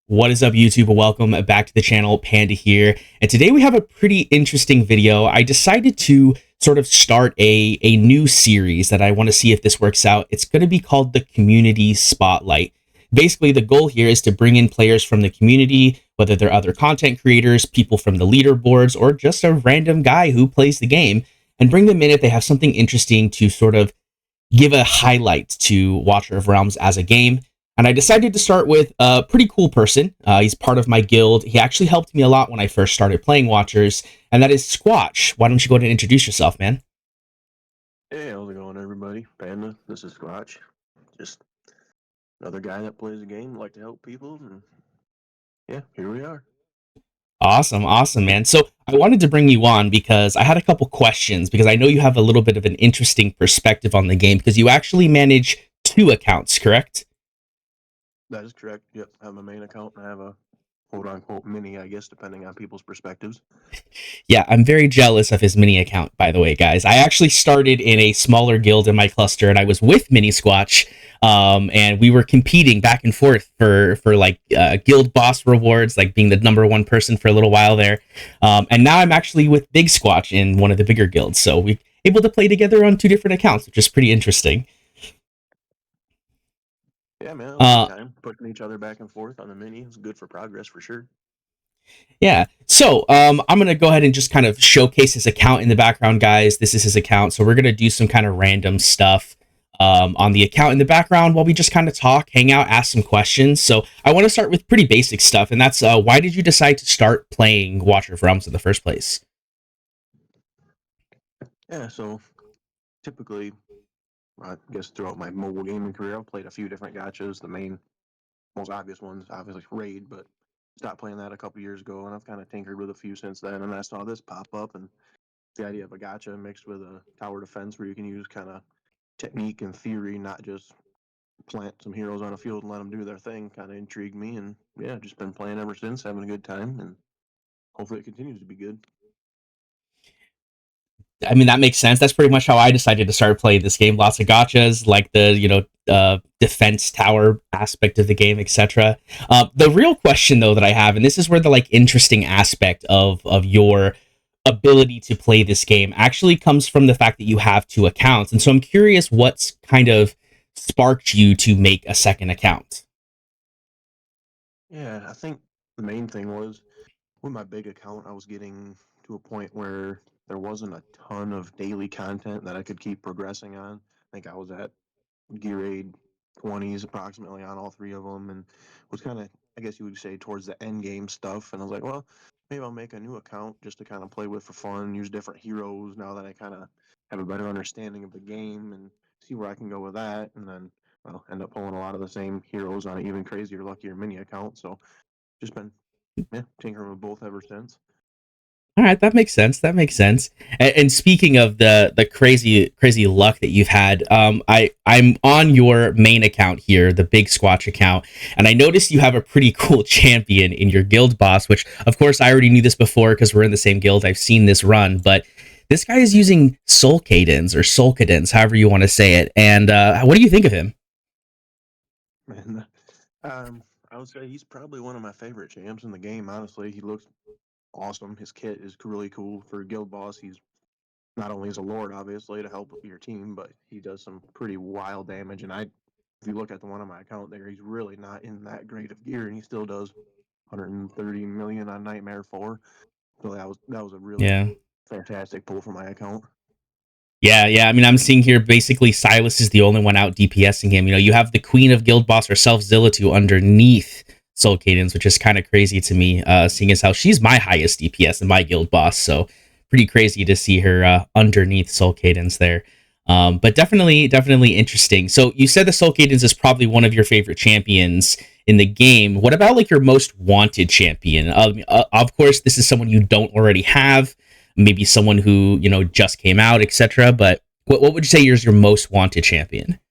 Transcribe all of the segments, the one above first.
What is up, YouTube? Welcome back to the channel. Panda here. And today we have a pretty interesting video. I decided to sort of start a new series that I want to see if this works out. It's going to be called the Community Spotlight. Basically, the goal here is to bring in players from the community, whether they're other content creators, people from the leaderboards, or just a random guy who plays the game, and bring them in if they have something interesting to sort of give a highlight to Watcher of Realms as a game. And I decided to start with a pretty cool person. He's part of my guild. He actually helped me a lot when I first started playing Watchers, and that is Squatch. Why don't you go ahead and introduce yourself, man? Hey, how's it going, everybody? Panda, this is Squatch. Just another guy that plays a game, like to help people, and yeah, here we are. Awesome, man. So I wanted to bring you on because I had a couple questions because I know you have a little bit of an interesting perspective on the game because you actually manage two accounts, correct? That is correct. Yep, I have a main account and I have a quote-unquote mini, I guess, depending on people's perspectives. Yeah, I'm very jealous of his mini account, by the way, guys. I actually started in a smaller guild in my cluster, and I was with Mini Squatch, and we were competing back and forth for like guild boss rewards, like being the number one person for a little while there. And now I'm actually with Big Squatch in one of the bigger guilds, so we're able to play together on two different accounts, which is pretty interesting. Yeah, man, it was a Uh, good time. Pushing each other back and forth on the mini. It's good for progress for sure. Yeah. So I'm going to go ahead and just kind of showcase his account in the background, guys. This is his account. So we're going to do some kind of random stuff on the account in the background while we just kind of talk, hang out, ask some questions. So I want to start with pretty basic stuff. And that's why did you decide to start playing Watcher of Realms in the first place? Yeah, so typically, I guess throughout my mobile gaming career, I've played a few different gachas. The most obvious ones, obviously Raid, but stopped playing that a couple years ago, and I've kind of tinkered with a few since then. And I saw this pop up, and the idea of a gacha mixed with a tower defense where you can use kind of technique and theory, not just plant some heroes on a field and let them do their thing, kind of intrigued me. And yeah, just been playing ever since, having a good time, and hopefully it continues to be good. I mean, that makes sense. That's pretty much how I decided to start playing this game. Lots of gotchas, like the defense tower aspect of the game, etc. The real question though that I have, and this is where the like interesting aspect of your ability to play this game actually comes from the fact that you have two accounts, and so I'm curious what's kind of sparked you to make a second account. Yeah, I think the main thing was with my big account, I was getting to a point where there wasn't a ton of daily content that I could keep progressing on. I think I was at gear aid 20s approximately on all three of them, and was kind of, I guess you would say, towards the end game stuff. And I was like, well, maybe I'll make a new account just to kind of play with for fun, use different heroes now that I kind of have a better understanding of the game and see where I can go with that. And then, well, end up pulling a lot of the same heroes on an even crazier, luckier mini account. So just been, yeah, tinkering with both ever since. All right, that makes sense. That makes sense. And speaking of the crazy luck that you've had, I'm on your main account here, the Big Squatch account, and I noticed you have a pretty cool champion in your guild boss. Which, of course, I already knew this before because we're in the same guild. I've seen this run, but this guy is using Soul Cadence or Soul Cadence, however you want to say it. And what do you think of him? And I would say he's probably one of my favorite champs in the game. Honestly, he looks awesome. His kit is really cool for a guild boss. He's not only is a lord, obviously, to help your team, but he does some pretty wild damage. And if you look at the one on my account there, he's really not in that great of gear, and he still does 130 million on Nightmare 4. So that was a really Yeah. fantastic pull for my account. Yeah. I mean, I'm seeing here basically Silas is the only one out DPSing him. You know, you have the Queen of Guild Boss herself, Zillatu, underneath Soul Cadence, which is kind of crazy to me, seeing as how she's my highest DPS and my Guild Boss. So pretty crazy to see her underneath Soul Cadence there. But definitely interesting. So you said the Soul Cadence is probably one of your favorite champions in the game. What about like your most wanted champion? Of course, this is someone you don't already have, maybe someone who just came out, etc. But what would you say is your most wanted champion?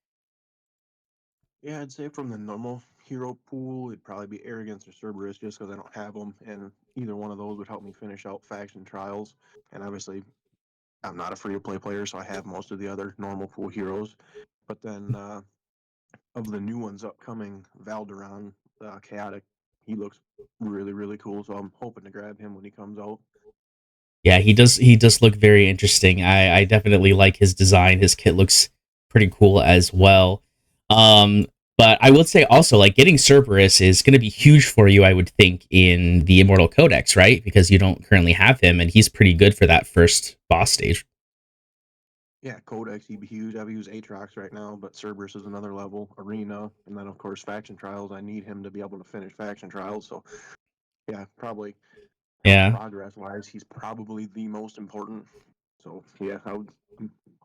Yeah, I'd say from the normal hero pool, it'd probably be Arrogance or Cerberus, just because I don't have them, and either one of those would help me finish out faction trials. And obviously, I'm not a free to play player, so I have most of the other normal pool heroes. But then of the new ones upcoming, Valderon, Chaotic, he looks really, really cool. So I'm hoping to grab him when he comes out. Yeah, he does look very interesting. I definitely like his design. His kit looks pretty cool as well. Um, but I would say also like getting Cerberus is going to be huge for you, I would think, in the Immortal Codex, right? Because you don't currently have him, and he's pretty good for that first boss stage. Yeah, Codex, he'd be huge. I've used Aatrox right now, but Cerberus is another level. Arena, and then of course Faction Trials. I need him to be able to finish Faction Trials. So yeah, probably Yeah. progress wise, he's probably the most important. So yeah, I'm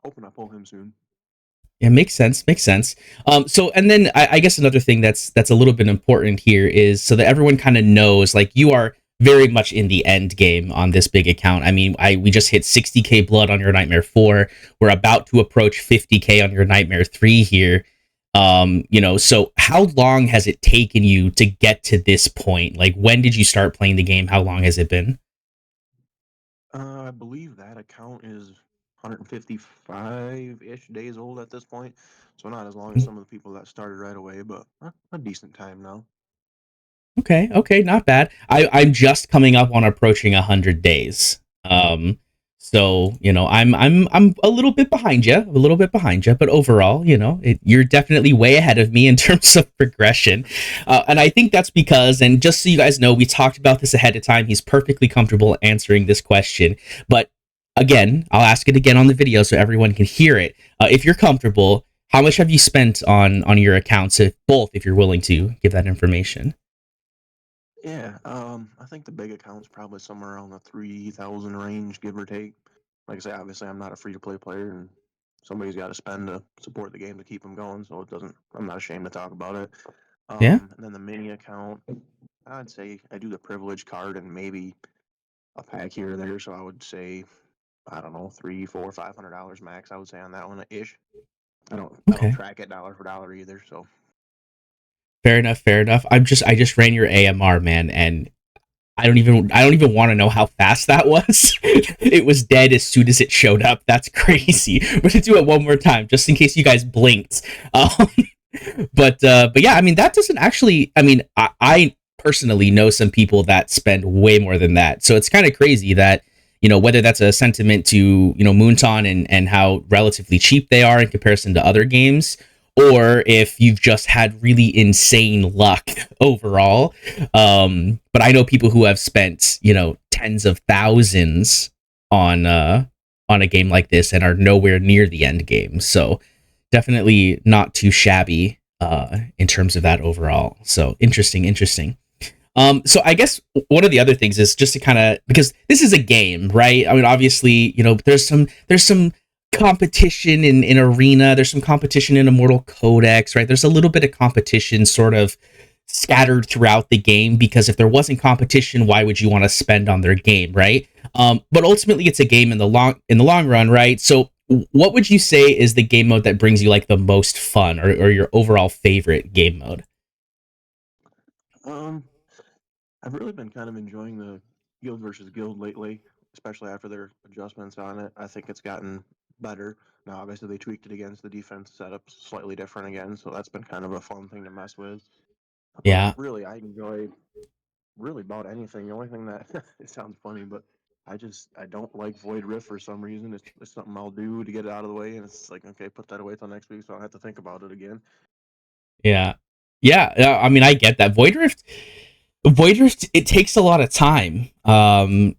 hoping I pull him soon. Yeah, makes sense. Makes sense. So, and then I guess another thing that's a little bit important here is so that everyone kind of knows, like you are very much in the end game on this big account. I mean, we just hit 60k blood on your Nightmare 4. We're about to approach 50k on your Nightmare 3 here. So how long has it taken you to get to this point? Like, when did you start playing the game? How long has it been? I believe that account is 155-ish days old at this point. So not as long as some of the people that started right away, but a decent time now. Okay, okay, not bad. I'm just coming up on approaching 100 days. So I'm a little bit behind you, a little bit behind you, but overall, you're definitely way ahead of me in terms of progression. And I think that's because, and just so you guys know, we talked about this ahead of time. He's perfectly comfortable answering this question, but again, I'll ask it again on the video so everyone can hear it. If you're comfortable, how much have you spent on your accounts? If both, if you're willing to give that information. Yeah, I think the big account's probably somewhere around the 3,000 range, give or take. Like I say, obviously I'm not a free to play player, and somebody's got to spend to support the game to keep them going. So it doesn't. I'm not ashamed to talk about it. Yeah. And then the mini account, I'd say I do the privilege card and maybe a pack here or there. So I would say I don't know, three, four, $500 max. I would say on that one ish. I don't Okay. track it dollar for dollar either. So Fair enough, fair enough. I just ran your AMR, man, and I don't even want to know how fast that was. It was dead as soon as it showed up. That's crazy. We're gonna do it one more time, just in case you guys blinked. Um, but yeah, I mean that doesn't actually. I mean, I personally know some people that spend way more than that. So it's kind of crazy that whether that's a sentiment to Moonton and how relatively cheap they are in comparison to other games, or if you've just had really insane luck overall. But I know people who have spent tens of thousands on on a game like this and are nowhere near the end game. So definitely not too shabby in terms of that overall. So interesting, interesting. So I guess one of the other things is just to kind of, because this is a game, right? I mean, obviously, there's some competition in Arena. There's some competition in Immortal Codex, right? There's a little bit of competition sort of scattered throughout the game, because if there wasn't competition, why would you want to spend on their game, right? But ultimately, it's a game in the long run, right? So what would you say is the game mode that brings you like the most fun, or your overall favorite game mode? um, I've really been kind of enjoying the guild versus guild lately, especially after their adjustments on it. I think it's gotten better. Now, obviously, they tweaked it against the defense setup slightly different again, so that's been kind of a fun thing to mess with. But Yeah. really, I enjoy really about anything. The only thing that it sounds funny, but I don't like Void Rift for some reason. It's something I'll do to get it out of the way, and it's like okay, put that away till next week, so I don't have to think about it again. Yeah. Yeah, I mean, I get that. Void Rift, it takes a lot of time. I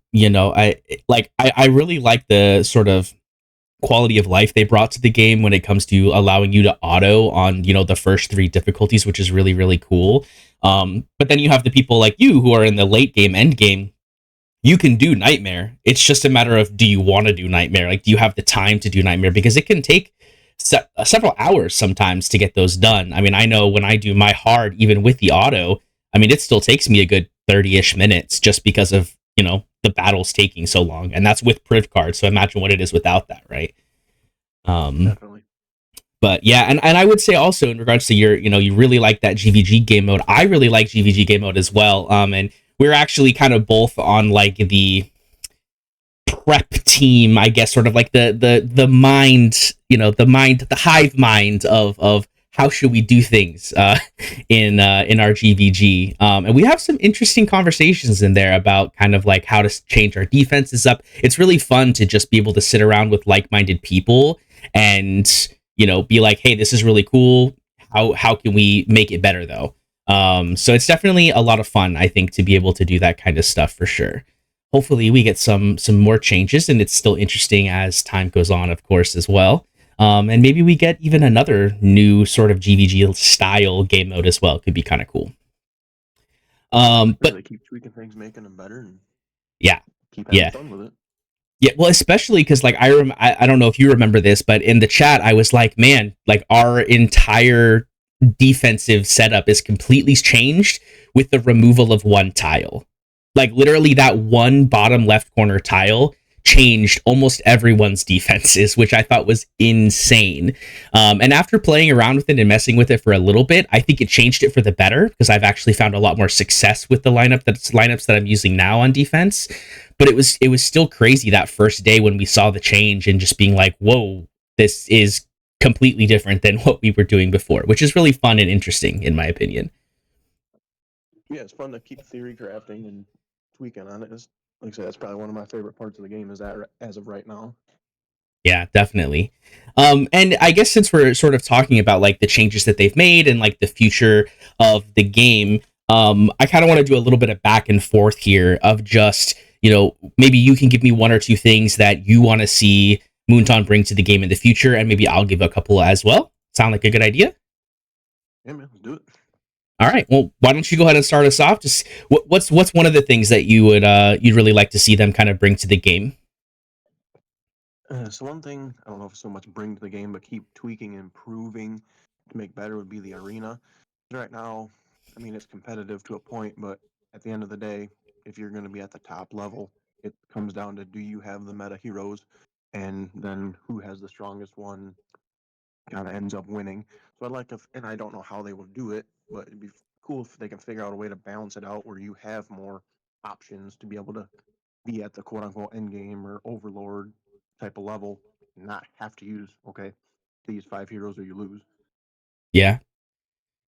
really like the sort of quality of life they brought to the game when it comes to allowing you to auto on, the first three difficulties, which is really, really cool. But then you have the people like you who are in the late game, end game. You can do Nightmare. It's just a matter of, do you want to do Nightmare? Like, do you have the time to do Nightmare? Because it can take several hours sometimes to get those done. I mean, I know when I do my hard, even with the auto, I mean, it still takes me a good 30-ish minutes just because of, the battles taking so long. And that's with Priv card. So imagine what it is without that, right? Um, Definitely. but yeah, and I would say also in regards to your, you really like that GVG game mode. I really like GVG game mode as well. And we're actually kind of both on like the prep team, I guess, sort of like the mind, the hive mind of how should we do things in our GVG, and we have some interesting conversations in there about kind of like how to change our defenses up. It's really fun to just be able to sit around with like-minded people and be like, hey, this is really cool. How can we make it better though? So it's definitely a lot of fun, I think, to be able to do that kind of stuff for sure. Hopefully we get some more changes, and it's still interesting as time goes on, of course, as well. And maybe we get even another new sort of GVG style game mode as well. Could be kind of cool. Yeah, But they keep tweaking things, making them better, and yeah, keep having yeah, fun with it. yeah. Well, especially because like I don't know if you remember this, but in the chat I was like, man, like our entire defensive setup is completely changed with the removal of one tile. Like literally that one bottom left corner tile changed almost everyone's defenses, which I thought was insane. And after playing around with it and messing with it for a little bit, I think it changed it for the better because I've actually found a lot more success with the lineups that I'm using now on defense. But it was still crazy that first day when we saw the change and just being like, whoa, this is completely different than what we were doing before, which is really fun and interesting in my opinion. Yeah, it's fun to keep theory crafting and tweaking on it. Like I said, that's probably one of my favorite parts of the game. Is that as of right now? Yeah, definitely. And I guess since we're sort of talking about like the changes that they've made and like the future of the game, I kind of want to do a little bit of back and forth here of just, maybe you can give me one or two things that you want to see Moonton bring to the game in the future, and maybe I'll give a couple as well. Sound like a good idea? Yeah, man, let's do it. All right. Well, why don't you go ahead and start us off? Just what's one of the things that you'd really like to see them kind of bring to the game? So one thing I don't know if it's so much bring to the game, but keep tweaking, improving to make better would be the arena. Right now, I mean, it's competitive to a point, but at the end of the day, if you're going to be at the top level, it comes down to do you have the meta heroes, and then who has the strongest one kind of ends up winning. So I'd like to, and I don't know how they will do it, but it'd be cool if they can figure out a way to balance it out where you have more options to be able to be at the quote unquote end game or overlord type of level, and not have to use okay these five heroes or you lose. Yeah.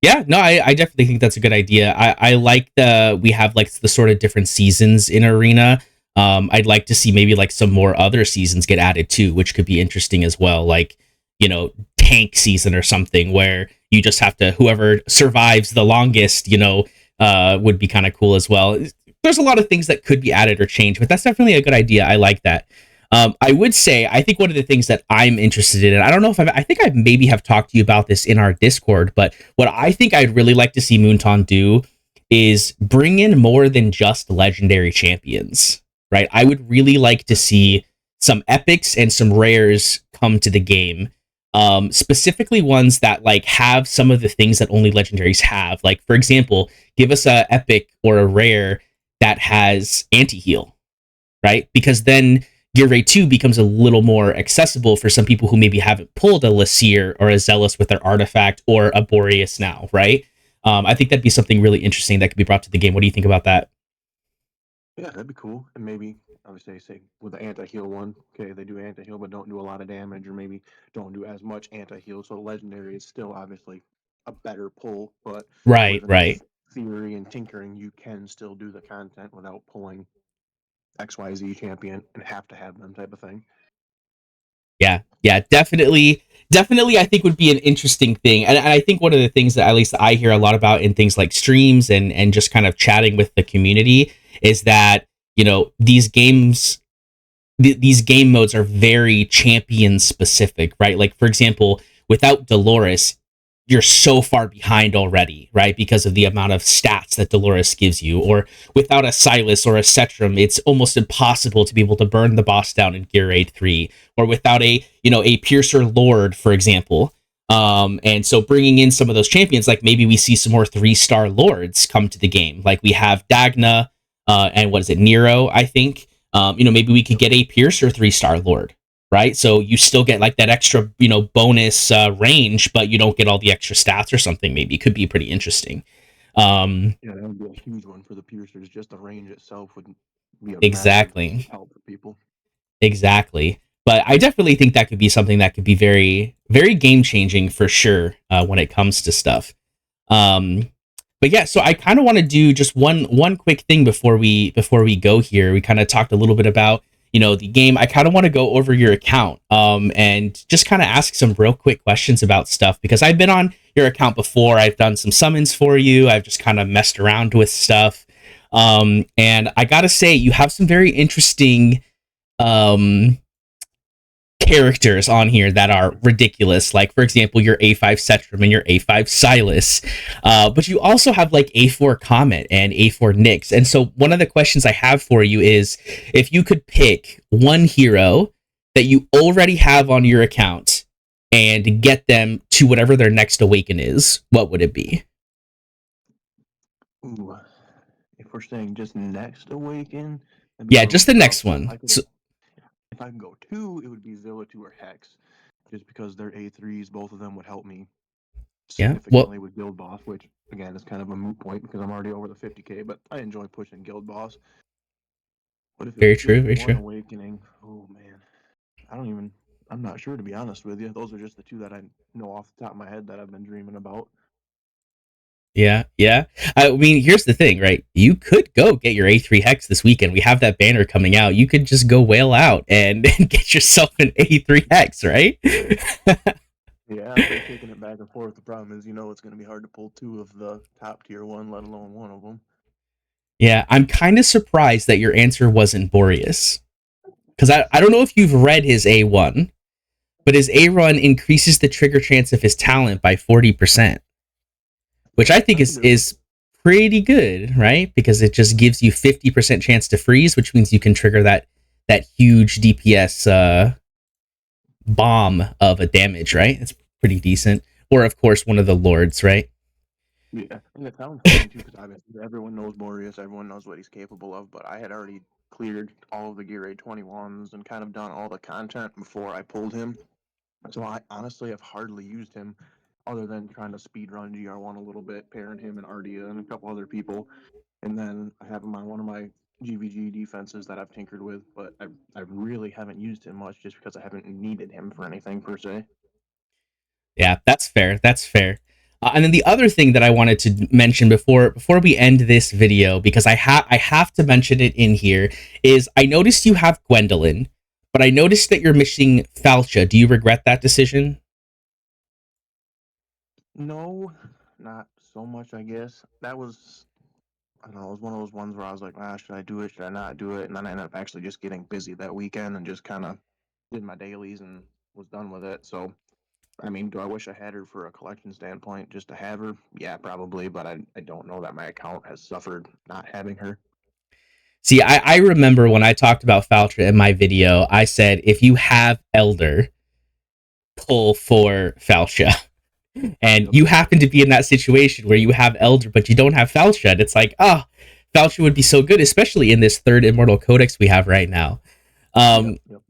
Yeah, no, I definitely think that's a good idea. I like the we have like the sort of different seasons in Arena. I'd like to see maybe like some more other seasons get added too, which could be interesting as well. Like, tank season or something where you just have to whoever survives the longest, would be kind of cool as well. There's a lot of things that could be added or changed, but that's definitely a good idea. I like that. I would say I think one of the things that I'm interested in, I don't know if I think I maybe have talked to you about this in our Discord, but what I think I'd really like to see Moonton do is bring in more than just legendary champions, right? I would really like to see some epics and some rares come to the game. Specifically ones that like have some of the things that only legendaries have. Like, for example, give us a epic or a rare that has anti-heal, right? Because then Gear Raid 2 becomes a little more accessible for some people who maybe haven't pulled a Lasir or a Zealous with their artifact or a Boreas now, right? I think that'd be something really interesting that could be brought to the game. What do you think about that? Yeah, that'd be cool. And maybe obviously say with the anti-heal one, okay, they do anti-heal but don't do a lot of damage, or maybe don't do as much anti-heal. So legendary is still obviously a better pull, but Right, with enough right. theory and tinkering, you can still do the content without pulling XYZ champion and have to have them type of thing. Yeah, yeah, definitely. Definitely, I think would be an interesting thing. And I think one of the things that at least I hear a lot about in things like streams and just kind of chatting with the community is that, these games these game modes are very champion specific, right? Like for example, without Dolores, you're so far behind already, right? Because of the amount of stats that Dolores gives you. Or without a Silas or a Cetrum, it's almost impossible to be able to burn the boss down in Gear Raid 3. Or without a Piercer Lord, for example. And so bringing in some of those champions, like maybe we see some more 3-star lords come to the game. Like we have Dagna, and what is it, Nero, I think. Maybe we could get a Piercer 3-star Lord, right? So you still get like that extra, bonus range, but you don't get all the extra stats or something. Maybe it could be pretty interesting. Um, Yeah, that would be a huge one for the piercers. Just the range itself would be a massive exactly, help for people. exactly. But I definitely think that could be something that could be very, very game changing for sure when it comes to stuff. Um, but yeah, so I kind of want to do just one quick thing before we go here. We kind of talked a little bit about the game. I kind of want to go over your account and just kind of ask some real quick questions about stuff because I've been on your account before. I've done some summons for you. I've just kind of messed around with stuff. And I gotta say, you have some very interesting um characters on here that are ridiculous. Like, for example, your A5 Cetrum and your A5 Silas. But you also have like A4 Comet and A4 Nyx. And so, one of the questions I have for you is if you could pick one hero that you already have on your account and get them to whatever their next awaken is, what would it be? Ooh, if we're saying just next awaken, that'd be a Yeah, little just the tough. next So one. So, if I can go two, it would be Zilla 2 or Hex, just because they're A3s. Both of them would help me yeah, well, significantly with Guild Boss, which again is kind of a moot point because I'm already over the 50k. But I enjoy pushing Guild Boss. But if it was very true, just very one true. awakening, oh man, I don't even. I'm not sure to be honest with you. Those are just the two that I know off the top of my head that I've been dreaming about. Yeah, yeah. I mean, here's the thing, right? You could go get your A3 Hex this weekend. We have that banner coming out. You could just go whale out and get yourself an A3 Hex, right? Yeah, I've been kicking it back and forth. The problem is, it's going to be hard to pull two of the top tier one, let alone one of them. Yeah, I'm kind of surprised that your answer wasn't Boreas. Because I don't know if you've read his A1, but his A run increases the trigger chance of his talent by 40%, which I think That's a is good one. is pretty good, right? Because it just gives you 50% chance to freeze, which means you can trigger that huge DPS bomb of a damage, right? It's pretty decent. Or of course one of the lords, right? Yeah, and it sounds funny too because everyone knows Boreas, everyone knows what he's capable of, but I had already cleared all of the Gear Raid 21s and kind of done all the content before I pulled him. So I honestly have hardly used him other than trying to speed run GR1 a little bit, pairing him and Ardia and a couple other people. And then I have him on one of my GVG defenses that I've tinkered with, but I really haven't used him much just because I haven't needed him for anything per se. Yeah, that's fair. That's fair. And then the other thing that I wanted to mention before we end this video, because I have to mention it in here, is I noticed you have Gwendolyn, but I noticed that you're missing Falcha. Do you regret that decision? No, not so much, I guess. That was, I don't know, it was one of those ones where I was like, should I do it? Should I not do it? And then I ended up actually just getting busy that weekend and just kind of did my dailies and was done with it. So, I mean, do I wish I had her for a collection standpoint just to have her? Yeah, probably, but I don't know that my account has suffered not having her. See, I remember when I talked about Falcha in my video, I said if you have Elder, pull for Falcha. And Yep. you happen to be in that situation where you have Elder, but you don't have Falcha. And it's like, Falcha would be so good, especially in this third Immortal Codex we have right now. Yep. Um, Yep.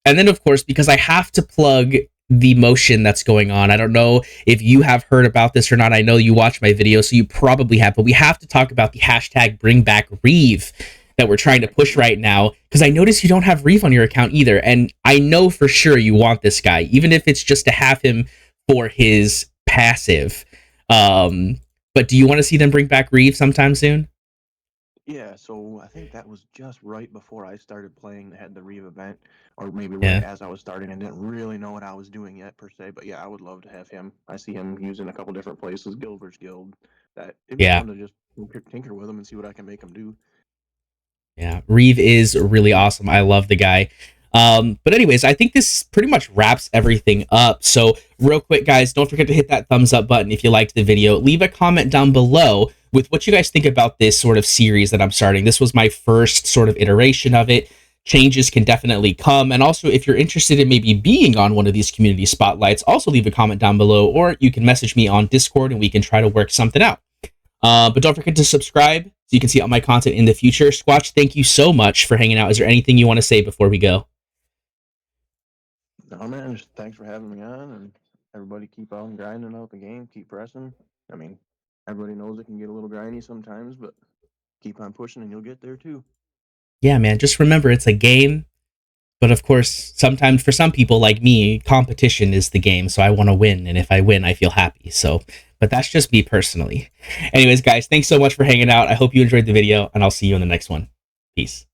and then, of course, because I have to plug the motion that's going on, I don't know if you have heard about this or not. I know you watch my video, so you probably have, but we have to talk about the hashtag bring back Reeve that we're trying to push right now because I notice you don't have Reeve on your account either. And I know for sure you want this guy, even if it's just to have him for his passive. Um, but do you want to see them bring back Reeve sometime soon? Yeah, so I think that was just right before I started playing, had the Reeve event, or maybe right Yeah. as I was starting and didn't really know what I was doing yet per se. But yeah, I would love to have him. I see him used in a couple different places, Guild versus Guild. That it'd be Yeah. fun to just tinker with him and see what I can make him do. Yeah, Reeve is really awesome. I love the guy. But anyways, I think this pretty much wraps everything up. So real quick, guys, don't forget to hit that thumbs up button if you liked the video. Leave a comment down below with what you guys think about this sort of series that I'm starting. This was my first sort of iteration of it. Changes can definitely come. And also, if you're interested in maybe being on one of these community spotlights, also leave a comment down below, or you can message me on Discord and we can try to work something out. But don't forget to subscribe so you can see all my content in the future. Squatch, thank you so much for hanging out. Is there anything you want to say before we go? No man, just thanks for having me on, and everybody keep on grinding out the game, keep pressing. I mean, everybody knows it can get a little grindy sometimes, but keep on pushing and you'll get there too. Yeah, man, just remember it's a game. But of course, sometimes for some people like me, competition is the game. So I want to win. And if I win, I feel happy. So, but that's just me personally. Anyways, guys, thanks so much for hanging out. I hope you enjoyed the video, and I'll see you in the next one. Peace.